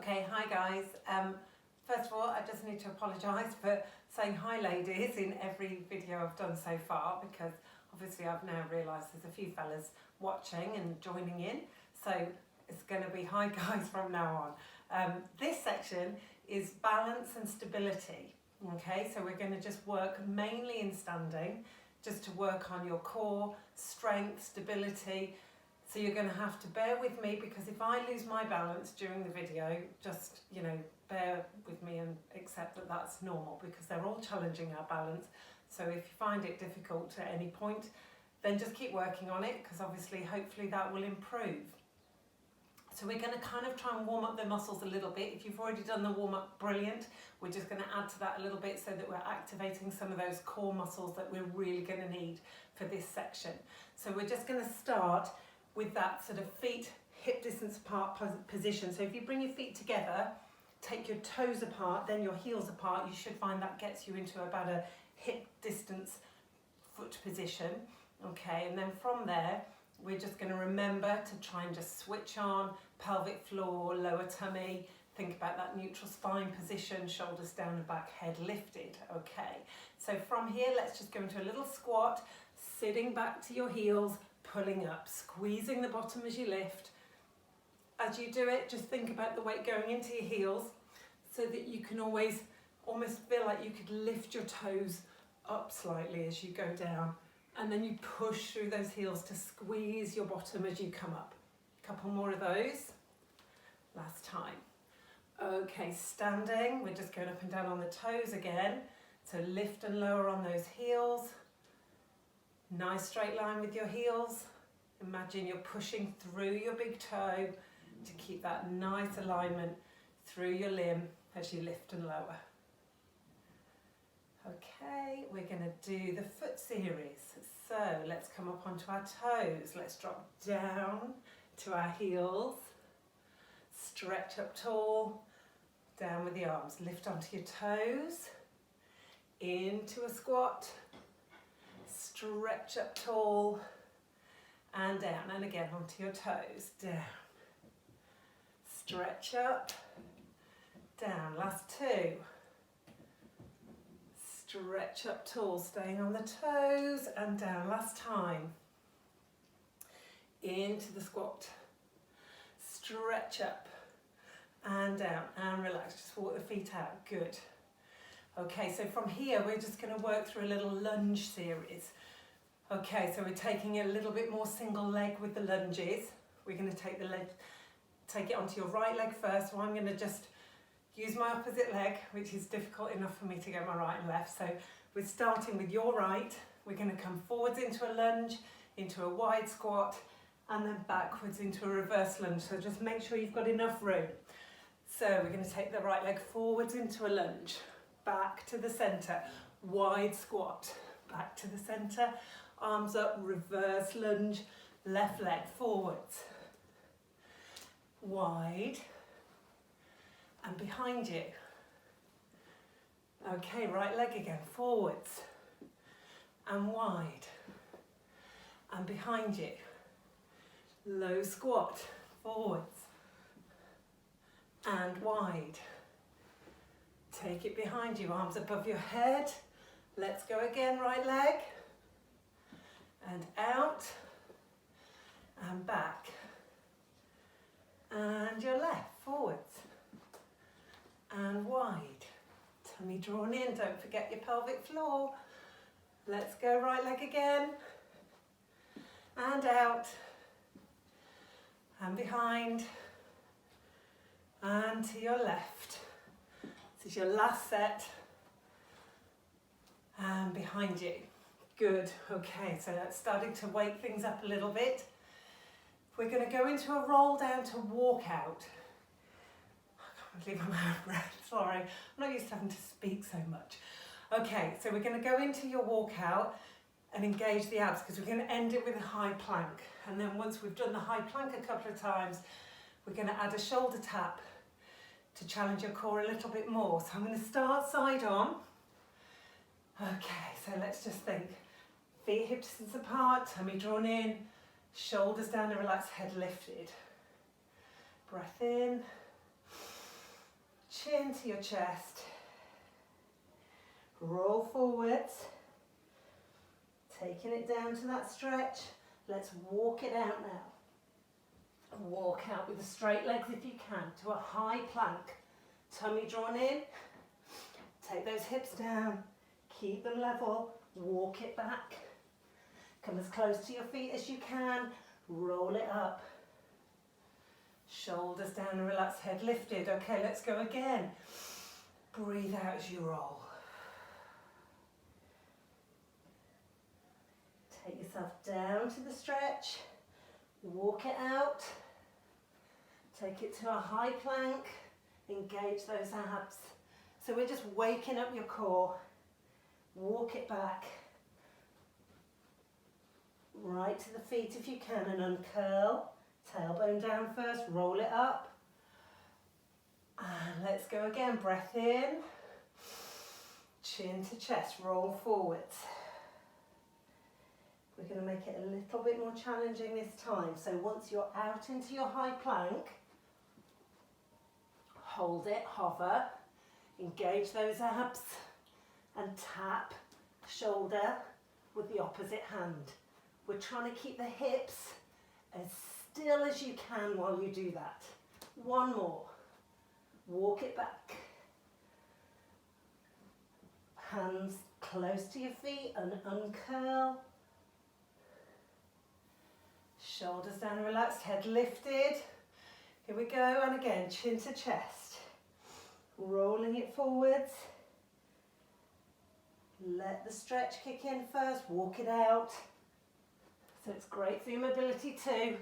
Okay, hi guys. First of all, I just need to apologise for saying hi ladies in every video I've done so far, because obviously I've now realised there's a few fellas watching and joining in, so it's going to be hi guys from now on. This section is balance and stability. Okay, so we're going to just work mainly in standing, just to work on your core, strength, stability. So you're going to have to bear with me, because if I lose my balance during the video, just, bear with me and accept that that's normal, because they're all challenging our balance. So if you find it difficult at any point, then just keep working on it, because obviously, hopefully that will improve. So we're going to kind of try and warm up the muscles a little bit. If you've already done the warm up, brilliant. We're just going to add to that a little bit so that we're activating some of those core muscles that we're really going to need for this section. So we're just going to start with that sort of feet hip distance apart position. So if you bring your feet together, take your toes apart, then your heels apart, you should find that gets you into about a hip distance foot position. Okay, and then from there, we're just going to remember to try and just switch on pelvic floor, lower tummy. Think about that neutral spine position, shoulders down and back, head lifted. Okay, so from here, let's just go into a little squat, sitting back to your heels, pulling up, squeezing the bottom as you lift. As you do it, just think about the weight going into your heels, so that you can always almost feel like you could lift your toes up slightly as you go down, and then you push through those heels to squeeze your bottom as you come up. A couple more of those. Last time. Okay, standing, we're just going up and down on the toes again. So lift and lower on those heels. Nice straight line with your heels. Imagine you're pushing through your big toe to keep that nice alignment through your limb as you lift and lower. Okay, we're going to do the foot series. So let's come up onto our toes. Let's drop down to our heels. Stretch up tall. Down with the arms. Lift onto your toes. Into a squat. Stretch up tall. And down. And again onto your toes. Down. Stretch up. Down. Last two. Stretch up tall, staying on the toes, and down. Last time. Into the squat. Stretch up and down and relax. Just walk the feet out. Good. Okay, so from here we're just going to work through a little lunge series. Okay, so we're taking it a little bit more single leg with the lunges. We're going to take it onto your right leg first. So I'm going to just use my opposite leg, which is difficult enough for me to get my right and left. So we're starting with your right. We're going to come forwards into a lunge, into a wide squat, and then backwards into a reverse lunge. So just make sure you've got enough room. So we're going to take the right leg forwards into a lunge, back to the center, wide squat, back to the center, arms up, reverse lunge, left leg forwards, wide, and behind you. Okay, right leg again, forwards, and wide, and behind you. Low squat, forwards, and wide. Take it behind you, arms above your head. Let's go again, right leg, and out, and back, and your left, forwards, and wide. Tummy drawn in, don't forget your pelvic floor. Let's go, right leg again, and out, and behind, and to your left. This is your last set, and behind you. Good. Okay, so that's starting to wake things up a little bit. We're going to go into a roll down to walk out. I can't believe I'm out of breath, sorry. I'm not used to having to speak so much. Okay, so we're going to go into your walk out and engage the abs, because we're going to end it with a high plank. And then once we've done the high plank a couple of times, we're going to add a shoulder tap to challenge your core a little bit more. So I'm going to start side on. Okay, so let's just think. Feet hip distance apart, tummy drawn in, shoulders down and relaxed, head lifted. Breath in, to your chest. Roll forwards. Taking it down to that stretch. Let's walk it out now. Walk out with the straight legs if you can to a high plank. Tummy drawn in. Take those hips down. Keep them level. Walk it back. Come as close to your feet as you can. Roll it up. Shoulders down and relax, head lifted. Okay, let's go again. Breathe out as you roll. Take yourself down to the stretch. Walk it out. Take it to a high plank. Engage those abs. So we're just waking up your core. Walk it back. Right to the feet if you can and uncurl. Tailbone down first, roll it up. And let's go again. Breath in. Chin to chest, roll forwards. We're going to make it a little bit more challenging this time. So once you're out into your high plank, hold it, hover, engage those abs and tap shoulder with the opposite hand. We're trying to keep the hips as still as you can while you do that. One more. Walk it back. Hands close to your feet and uncurl. Shoulders down, relaxed, head lifted. Here we go, and again, chin to chest. Rolling it forwards. Let the stretch kick in first, walk it out. So it's great for your mobility too.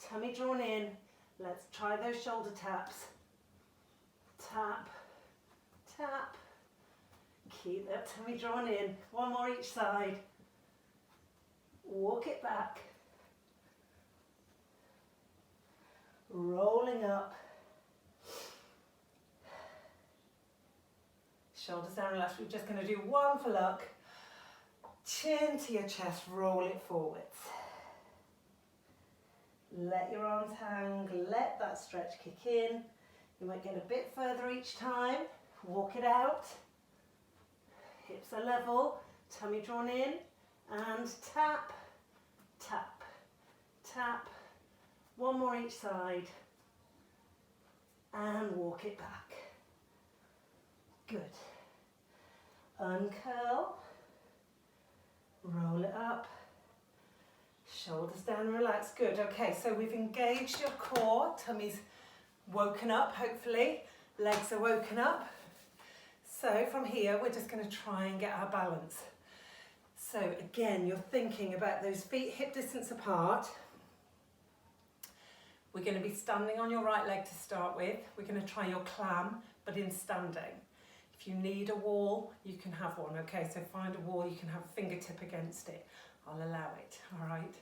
Tummy drawn in. Let's try those shoulder taps. Tap, tap. Keep that tummy drawn in. One more each side. Walk it back. Rolling up. Shoulders down, relax. We're just going to do one for luck. Chin to your chest, roll it forwards. Let your arms hang, let that stretch kick in. You might get a bit further each time. Walk it out. Hips are level, tummy drawn in, and tap, tap, tap. One more each side. And walk it back. Good. Uncurl. Roll it up. Shoulders down, relax. Good. Okay, so we've engaged your core. Tummy's woken up, hopefully. Legs are woken up. So from here, we're just going to try and get our balance. So again, you're thinking about those feet hip distance apart. We're going to be standing on your right leg to start with. We're going to try your clam, but in standing. If you need a wall, you can have one, okay? So find a wall, you can have a fingertip against it. I'll allow it, all right?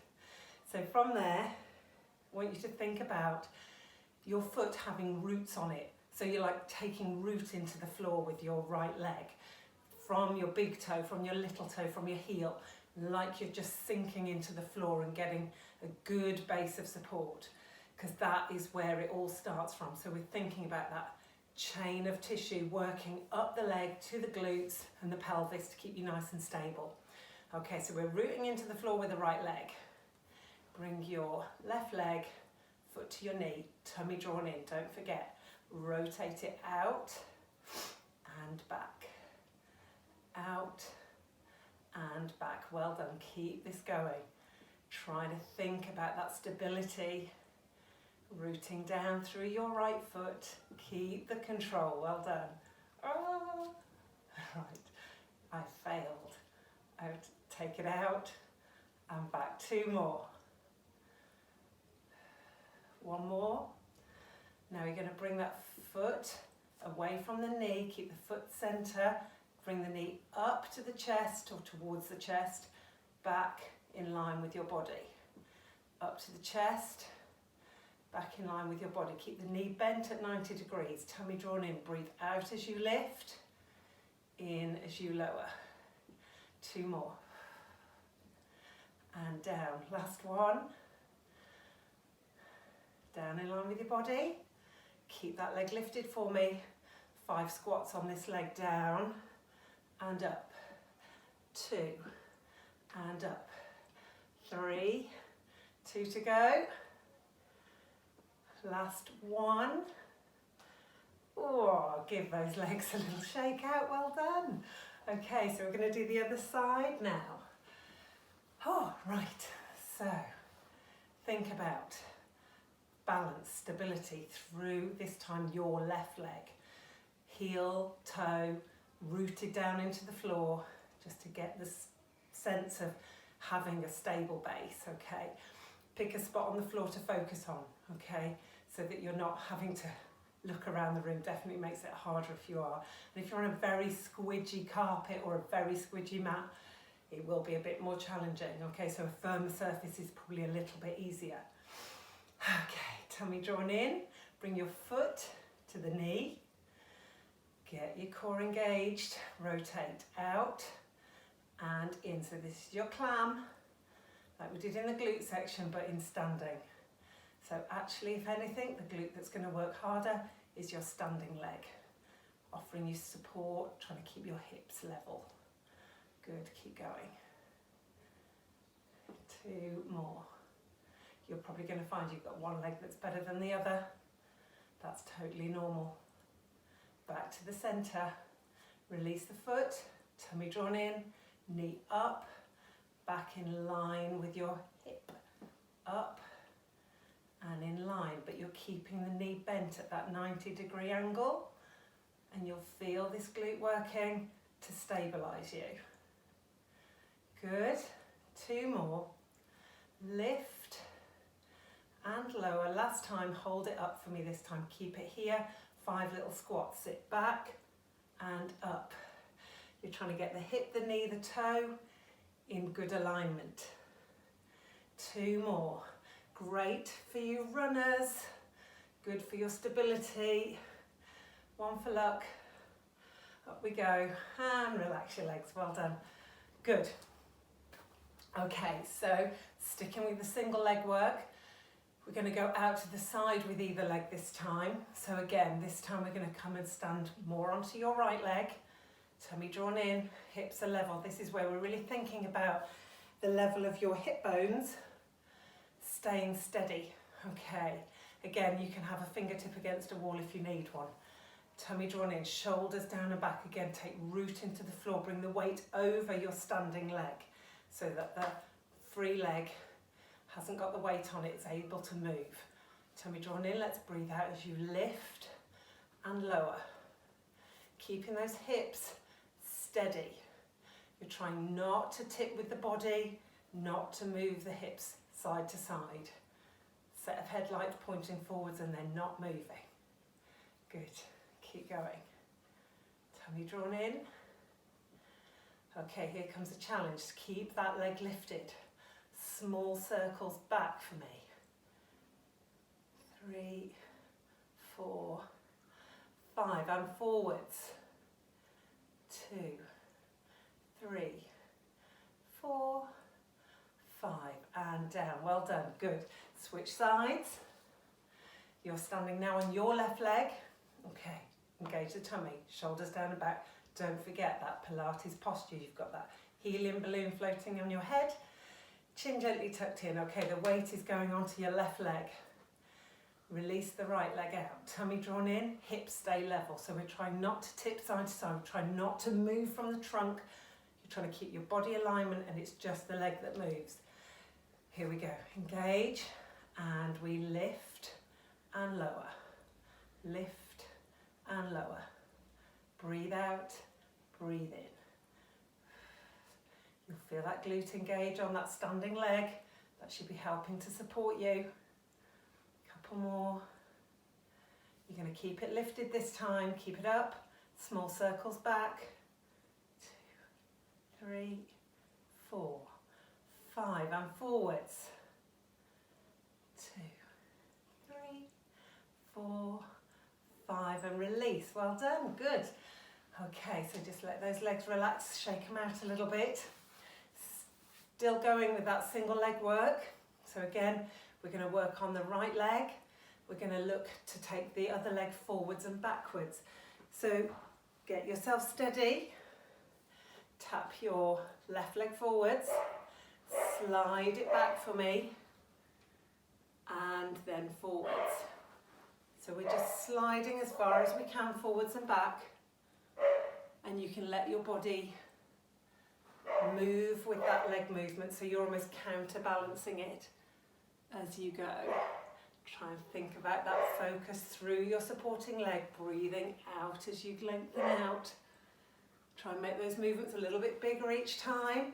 So from there, I want you to think about your foot having roots on it. So you're like taking root into the floor with your right leg. From your big toe, from your little toe, from your heel, like you're just sinking into the floor and getting a good base of support, because that is where it all starts from. So we're thinking about that chain of tissue working up the leg to the glutes and the pelvis to keep you nice and stable. Okay, so we're rooting into the floor with the right leg. Bring your left leg, foot to your knee, tummy drawn in, don't forget. Rotate it out and back, out and back. Well done, keep this going. Try to think about that stability. Rooting down through your right foot. Keep the control. Well done. Oh. Right. I failed. Out. Take it out and back. Two more. One more. Now you're going to bring that foot away from the knee. Keep the foot center. Bring the knee up to the chest or towards the chest. Back in line with your body. Up to the chest. Back in line with your body. Keep the knee bent at 90 degrees. Tummy drawn in. Breathe out as you lift. In as you lower. Two more. And down. Last one. Down in line with your body. Keep that leg lifted for me. 5 squats on this leg, down and up, 2 and up, 3, 2 to go, last 1. Oh, give those legs a little shake out, well done. Okay, so we're going to do the other side now. Oh, right, so think about balance, stability through this time your left leg. Heel, toe, rooted down into the floor, just to get this sense of having a stable base, okay? Pick a spot on the floor to focus on, okay? So that you're not having to look around the room. Definitely makes it harder if you are. And if you're on a very squidgy carpet or a very squidgy mat, it will be a bit more challenging, okay? So a firmer surface is probably a little bit easier. Okay, tummy drawn in, bring your foot to the knee, get your core engaged, rotate out and in. So this is your clam, like we did in the glute section, but in standing. So actually, if anything, the glute that's going to work harder is your standing leg, offering you support, trying to keep your hips level. Good, keep going. 2 more. You're probably going to find you've got one leg that's better than the other. That's totally normal. Back to the centre. Release the foot, tummy drawn in, knee up, back in line with your hip. Up and in line, but you're keeping the knee bent at that 90-degree angle, and you'll feel this glute working to stabilise you. Good. 2 more. Lift and lower. Last time, hold it up for me this time. Keep it here. 5 little squats. Sit back and up. You're trying to get the hip, the knee, the toe in good alignment. 2 more. Great for you runners. Good for your stability. 1 for luck. Up we go. And relax your legs. Well done. Good. Okay, so sticking with the single leg work, we're going to go out to the side with either leg this time. So again, this time we're going to come and stand more onto your right leg. Tummy drawn in, hips are level. This is where we're really thinking about the level of your hip bones staying steady. Okay, again, you can have a fingertip against a wall if you need one. Tummy drawn in, shoulders down and back. Again, take root into the floor. Bring the weight over your standing leg so that the free leg hasn't got the weight on it, it's able to move. Tummy drawn in, let's breathe out as you lift and lower. Keeping those hips steady. You're trying not to tip with the body, not to move the hips side to side. Set of headlights pointing forwards and then not moving. Good, keep going. Tummy drawn in. Okay, here comes a challenge. Keep that leg lifted. Small circles back for me. 3, 4, 5, and forwards. 2, 3, 4, 5, and down. Well done, good. Switch sides. You're standing now on your left leg. Okay, engage the tummy, shoulders down and back. Don't forget that Pilates posture. You've got that helium balloon floating on your head. Chin gently tucked in. Okay, the weight is going onto your left leg. Release the right leg out. Tummy drawn in, hips stay level. So we're trying not to tip side to side. We're trying not to move from the trunk. You're trying to keep your body alignment and it's just the leg that moves. Here we go. Engage and we lift and lower. Lift and lower. Breathe out, breathe in. You'll feel that glute engage on that standing leg. That should be helping to support you. Couple more. You're going to keep it lifted this time. Keep it up. Small circles back. 2, 3, 4, 5, and forwards. 2, 3, 4, 5, and release. Well done, good. Okay, so just let those legs relax, shake them out a little bit. Still going with that single leg work. So again, we're going to work on the right leg. We're going to look to take the other leg forwards and backwards. So get yourself steady, tap your left leg forwards, slide it back for me, and then forwards. So we're just sliding as far as we can forwards and back, and you can let your body move with that leg movement, so you're almost counterbalancing it as you go. Try and think about that focus through your supporting leg, breathing out as you lengthen out. Try and make those movements a little bit bigger each time.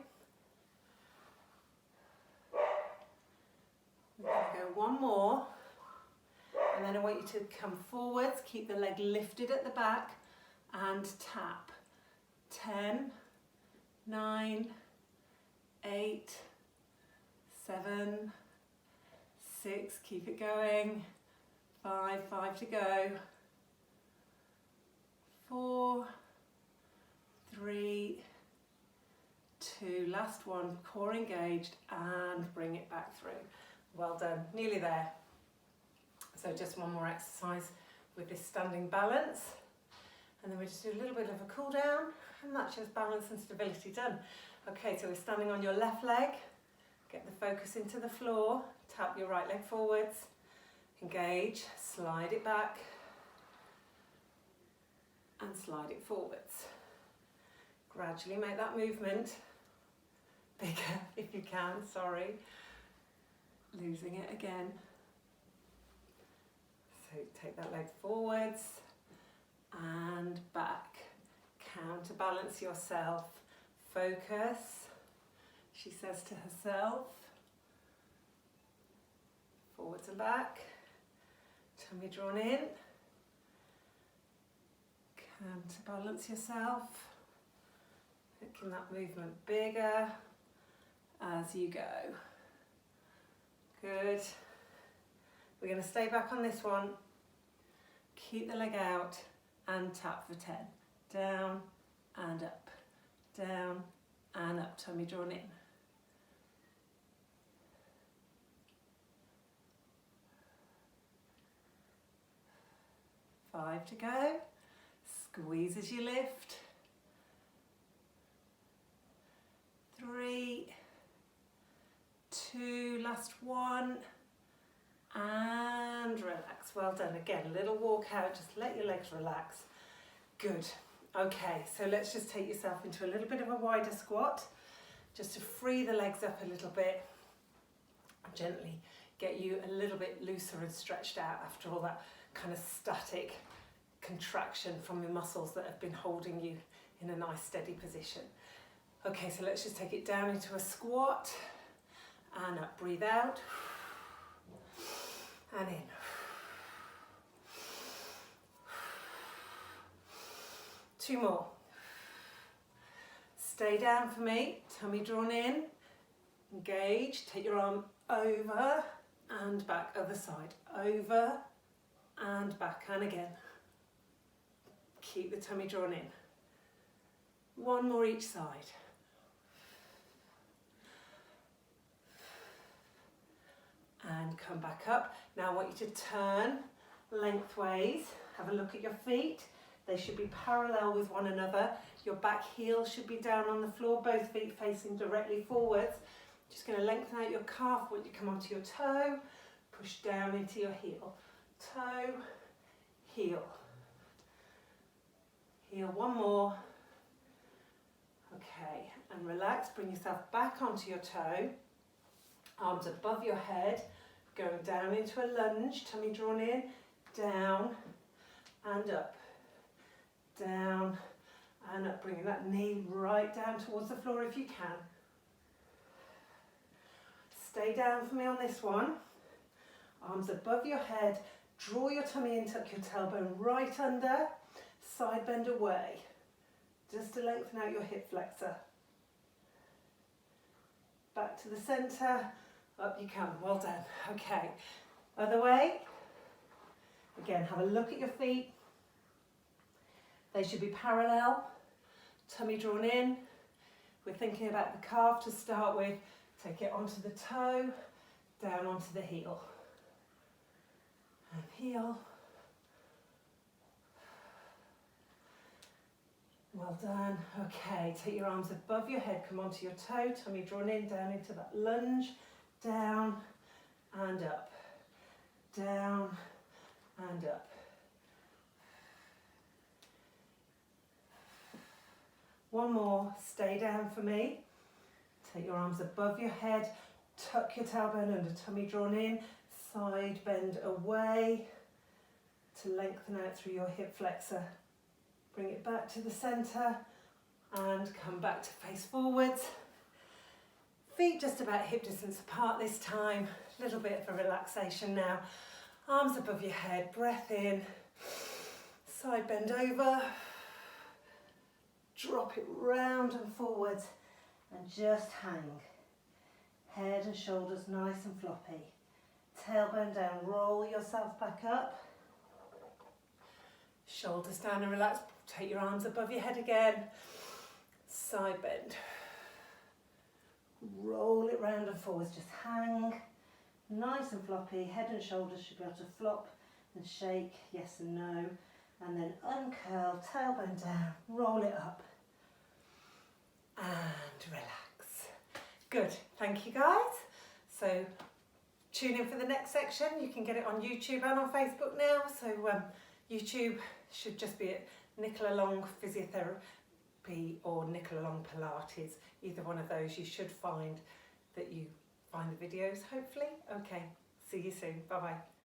We're going to go one more, and then I want you to come forwards, keep the leg lifted at the back, and tap. 10, 9, 8, 7, 6, keep it going, 5 to go, 4, 3, 2, last one, core engaged, and bring it back through. Well done, nearly there. So just one more exercise with this standing balance, and then we just do a little bit of a cool down, and that's just balance and stability done. Okay, so we're standing on your left leg, get the focus into the floor, tap your right leg forwards, engage, slide it back, and slide it forwards. Gradually make that movement bigger if you can, sorry. Losing it again. So take that leg forwards and back. Counterbalance yourself. Focus, she says to herself. Forwards and back. Tummy drawn in. Counterbalance yourself. Making that movement bigger as you go. Good. We're going to stay back on this one. Keep the leg out and tap for 10. Down and up. Down and up. Tummy drawn in. Five to go. Squeeze as you lift. 3, 2, last one, and relax. Well done. Again, a little walk out, just let your legs relax. Good. Okay, so let's just take yourself into a little bit of a wider squat, just to free the legs up a little bit, gently get you a little bit looser and stretched out after all that kind of static contraction from the muscles that have been holding you in a nice steady position. Okay, so let's just take it down into a squat and up. Breathe out and in. Two more. Stay down for me, tummy drawn in, engage, take your arm over and back, other side, over and back, and again. Keep the tummy drawn in. One more each side. And come back up. Now I want you to turn lengthways, have a look at your feet. They should be parallel with one another. Your back heel should be down on the floor, both feet facing directly forwards. Just going to lengthen out your calf when you come onto your toe, push down into your heel. Toe, heel. Heel, one more. Okay, and relax, bring yourself back onto your toe. Arms above your head, going down into a lunge, tummy drawn in, down and up, down and up, bringing that knee right down towards the floor if you can. Stay down for me on this one. Arms above your head, draw your tummy in, tuck your tailbone right under, side bend away, just to lengthen out your hip flexor. Back to the centre, up you come, well done. Okay, other way. Again, have a look at your feet. They should be parallel, tummy drawn in. We're thinking about the calf to start with. Take it onto the toe, down onto the heel. And heel. Well done. Okay, take your arms above your head, come onto your toe, tummy drawn in, down into that lunge, down and up, down and up. One more, stay down for me. Take your arms above your head, tuck your tailbone under, tummy drawn in, side bend away to lengthen out through your hip flexor. Bring it back to the centre and come back to face forwards. Feet just about hip distance apart this time. A little bit of a relaxation now. Arms above your head, breath in, side bend over, drop it round and forwards and just hang. Head and shoulders nice and floppy. Tailbone down, roll yourself back up. Shoulders down and relax. Take your arms above your head again. Side bend. Roll it round and forwards, just hang. Nice and floppy. Head and shoulders should be able to flop and shake, yes and no. And then uncurl, tailbone down, roll it up. And relax. Good, thank you guys. So tune in for the next section. You can get it on YouTube and on Facebook now. So YouTube should just be at Nicola Long Physiotherapy or Nicola Long Pilates. Either one of those, you should find that you find the videos, hopefully. Okay, see you soon. Bye-bye.